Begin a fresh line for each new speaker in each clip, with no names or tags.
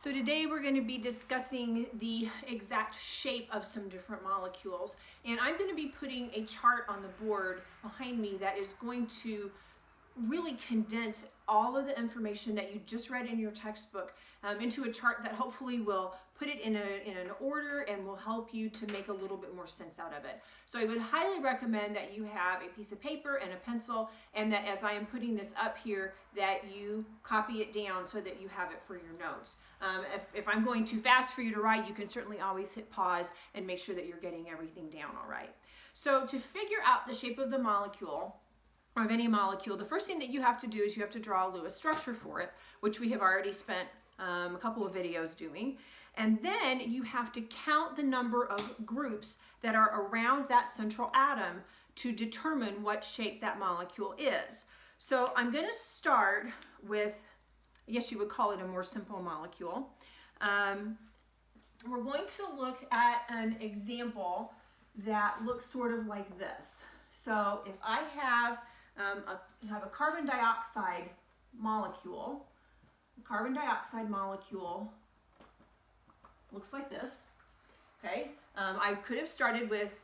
So today we're going to be discussing the exact shape of some different molecules, and I'm going to be putting a chart on the board behind me that is going to really condense all of the information that you just read in your textbook into a chart that hopefully will put it in an order and will help you to make a little bit more sense out of it. So I would highly recommend that you have a piece of paper and a pencil, and that as I am putting this up here, that you copy it down so that you have it for your notes. If I'm going too fast for you to write, you can certainly always hit pause and make sure that you're getting everything down all right. So to figure out the shape of the molecule, or of any molecule, the first thing that you have to do is you have to draw a Lewis structure for it, which we have already spent a couple of videos doing. And then you have to count the number of groups that are around that central atom to determine what shape that molecule is. So I'm going to start with, I guess you would call it a more simple molecule. We're going to look at an example that looks sort of like this. So if I have a carbon dioxide molecule. Carbon dioxide molecule looks like this. Okay, I could have started with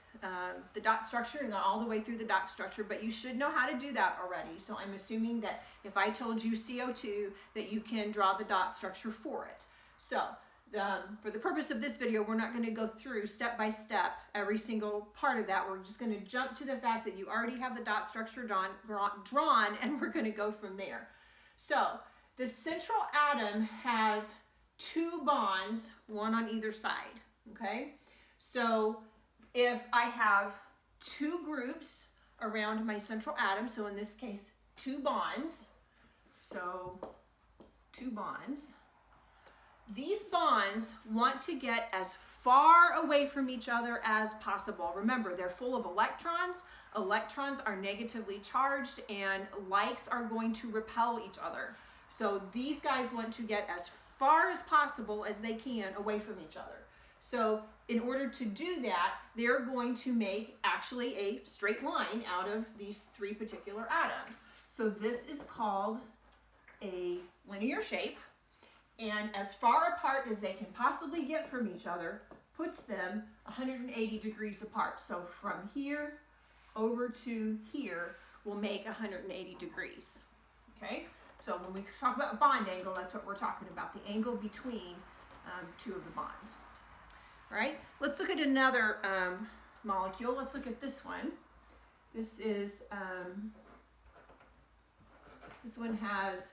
the dot structure and gone all the way through the dot structure, but you should know how to do that already. So I'm assuming that if I told you CO2, that you can draw the dot structure for it. So for the purpose of this video, we're not going to go through step by step every single part of that. We're just going to jump to the fact that you already have the dot structure drawn, and we're going to go from there. So the central atom has two bonds, one on either side. Okay, so if I have two groups around my central atom, so in this case, two bonds, so two bonds. These bonds want to get as far away from each other as possible. Remember, they're full of electrons. Electrons are negatively charged, and likes are going to repel each other. So these guys want to get as far as possible as they can away from each other. So in order to do that, they're going to make actually a straight line out of these three particular atoms. So this is called a linear shape. And as far apart as they can possibly get from each other puts them 180 degrees apart. So from here over to here will make 180 degrees. Okay, so when we talk about bond angle, that's what we're talking about, the angle between two of the bonds. All right, let's look at another molecule. Let's look at this one. This one has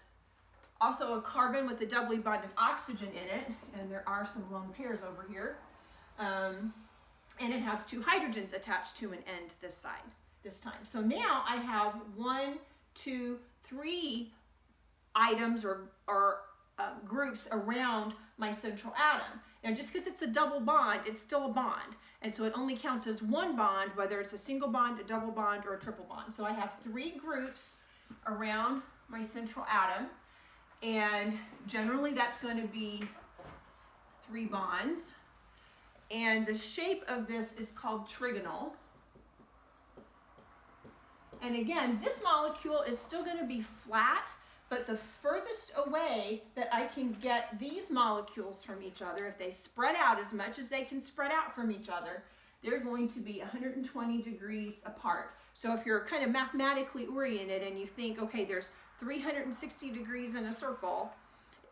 also a carbon with a doubly bonded oxygen in it, and there are some lone pairs over here. And it has two hydrogens attached to an end this time. So now I have 1, 2, 3 items or groups around my central atom. Now just because it's a double bond, it's still a bond. And so it only counts as one bond, whether it's a single bond, a double bond, or a triple bond. So I have 3 groups around my central atom. And generally that's going to be 3 bonds. And the shape of this is called trigonal. And again, this molecule is still going to be flat, but the furthest away that I can get these molecules from each other, if they spread out as much as they can spread out from each other, they're going to be 120 degrees apart. So if you're kind of mathematically oriented and you think, okay, there's 360 degrees in a circle,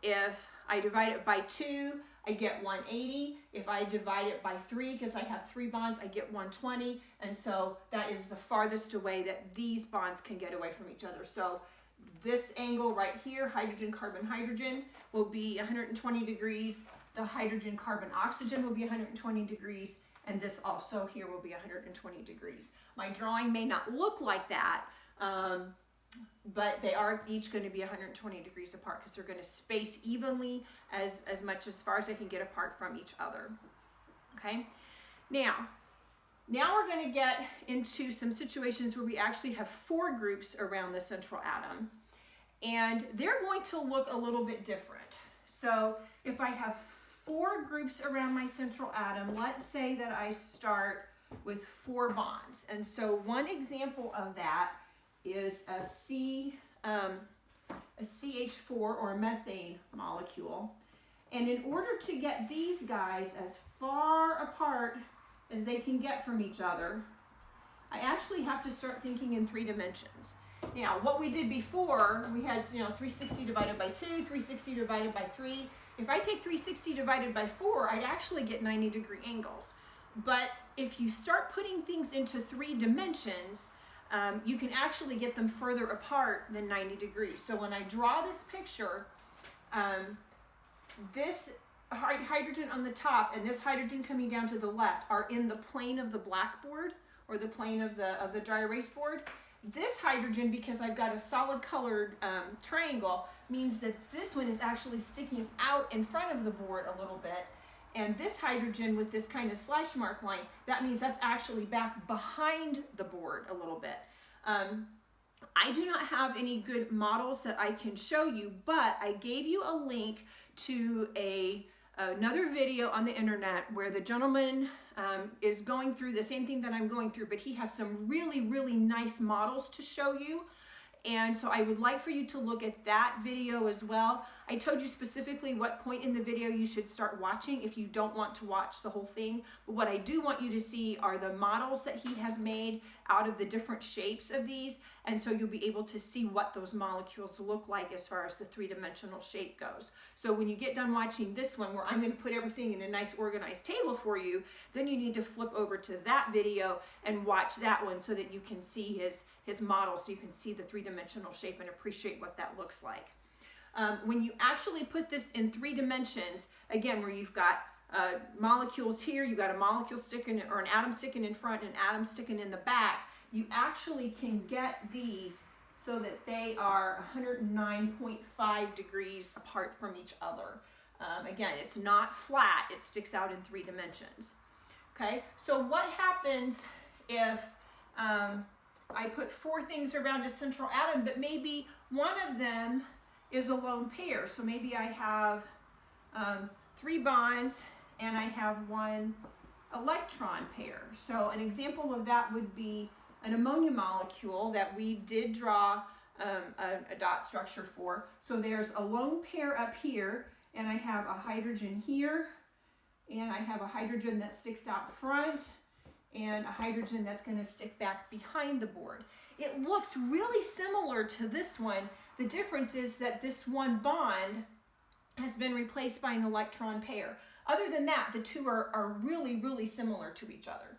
if I divide it by 2, I get 180. If I divide it by 3, because I have 3 bonds, I get 120. And so that is the farthest away that these bonds can get away from each other. So this angle right here, hydrogen, carbon, hydrogen, will be 120 degrees. The hydrogen, carbon, oxygen will be 120 degrees. And this also here will be 120 degrees. My drawing may not look like that, but they are each going to be 120 degrees apart because they're going to space evenly as far as they can get apart from each other. Okay, now we're going to get into some situations where we actually have 4 groups around the central atom, and they're going to look a little bit different. So if I have 4 groups around my central atom, let's say that I start with 4 bonds. And so one example of that is a CH4 or a methane molecule. And in order to get these guys as far apart as they can get from each other, I actually have to start thinking in 3 dimensions. Now, what we did before, we had 360 divided by 2, 360 divided by 3. If I take 360 divided by 4, I'd actually get 90-degree angles. But if you start putting things into 3 dimensions, you can actually get them further apart than 90 degrees. So when I draw this picture, this hydrogen on the top and this hydrogen coming down to the left are in the plane of the blackboard, or the plane of the dry erase board. This hydrogen, because I've got a solid colored triangle, means that this one is actually sticking out in front of the board a little bit. And this hydrogen with this kind of slash mark line, that means that's actually back behind the board a little bit. I do not have any good models that I can show you, but I gave you a link to another video on the internet where the gentleman is going through the same thing that I'm going through, but he has some really, really nice models to show you. And so I would like for you to look at that video as well. I told you specifically what point in the video you should start watching if you don't want to watch the whole thing. But what I do want you to see are the models that he has made out of the different shapes of these. And so you'll be able to see what those molecules look like as far as the 3-dimensional shape goes. So when you get done watching this one, where I'm going to put everything in a nice organized table for you, then you need to flip over to that video and watch that one so that you can see his model, so you can see the 3-dimensional shape and appreciate what that looks like. When you actually put this in 3 dimensions, again, where you've got molecules here, you've got a molecule sticking, or an atom sticking in front and an atom sticking in the back, you actually can get these so that they are 109.5 degrees apart from each other. Again, it's not flat, it sticks out in 3 dimensions. Okay, so what happens if I put 4 things around a central atom, but maybe one of them is a lone pair? So maybe I have 3 bonds and I have 1 electron pair. So an example of that would be an ammonia molecule that we did draw a dot structure for. So there's a lone pair up here, and I have a hydrogen here, and I have a hydrogen that sticks out front, and a hydrogen that's going to stick back behind the board. It looks really similar to this one. The difference is that this one bond has been replaced by an electron pair. Other than that, the two are really, really similar to each other.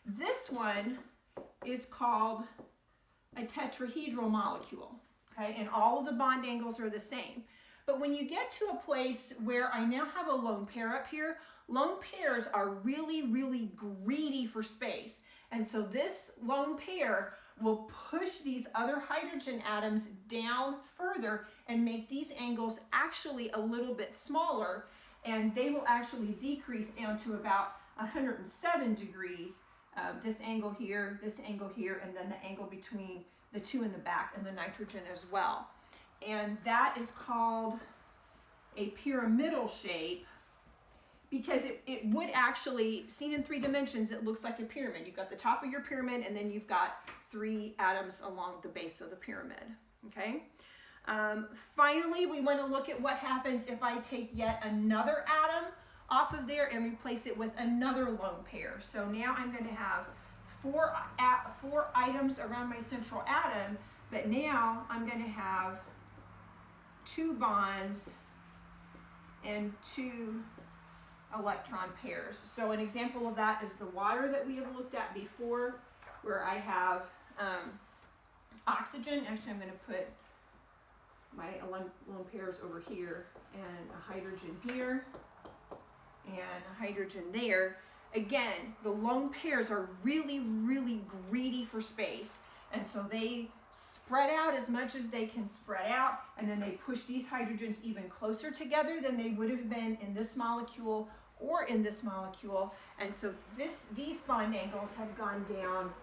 This one is called a tetrahedral molecule, okay? And all of the bond angles are the same. But when you get to a place where I now have a lone pair up here, lone pairs are really, really greedy for space. And so this lone pair will push these other hydrogen atoms down further and make these angles actually a little bit smaller, and they will actually decrease down to about 107 degrees. This angle here, and then the angle between the 2 in the back and the nitrogen as well. And that is called a pyramidal shape, because it would actually, seen in 3 dimensions, it looks like a pyramid. You've got the top of your pyramid, and then you've got 3 atoms along the base of the pyramid, okay? Finally, we want to look at what happens if I take yet another atom off of there and replace it with another lone pair. So now I'm going to have 4 items around my central atom, but now I'm going to have 2 bonds and 2 electron pairs. So an example of that is the water that we have looked at before, where I have oxygen. Actually, I'm going to put my lone pairs over here, and a hydrogen here, and a hydrogen there. Again, the lone pairs are really, really greedy for space, and so they spread out as much as they can spread out, and then they push these hydrogens even closer together than they would have been in this molecule or in this molecule. And so these bond angles have gone down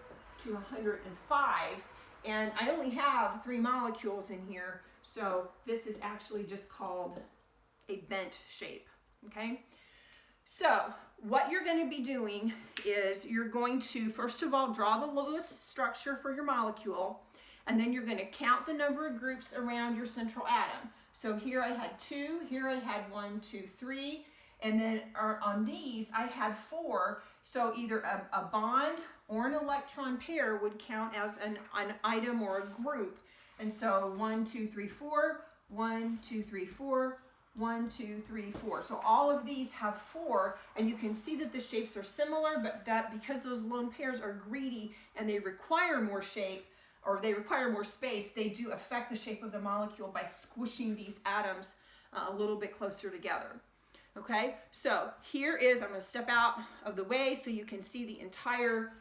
to 105, and I only have 3 molecules in here, so this is actually just called a bent shape, okay? So what you're going to be doing is you're going to, first of all, draw the Lewis structure for your molecule, and then you're going to count the number of groups around your central atom. So here I had 2, here I had 1, 2, 3, and then on these I had 4. So either a bond or an electron pair would count as an item or a group. And so 1, 2, 3, 4, 1, 2, 3, 4, 1, 2, 3, 4. So all of these have 4, and you can see that the shapes are similar, but that because those lone pairs are greedy and they require more shape, or they require more space, they do affect the shape of the molecule by squishing these atoms a little bit closer together. Okay, so here is, I'm going to step out of the way so you can see the entire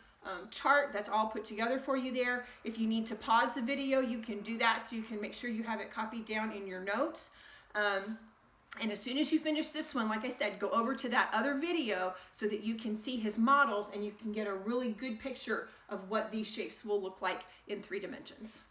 chart that's all put together for you there. If you need to pause the video, you can do that so you can make sure you have it copied down in your notes. And as soon as you finish this one, like I said, go over to that other video so that you can see his models and you can get a really good picture of what these shapes will look like in 3 dimensions.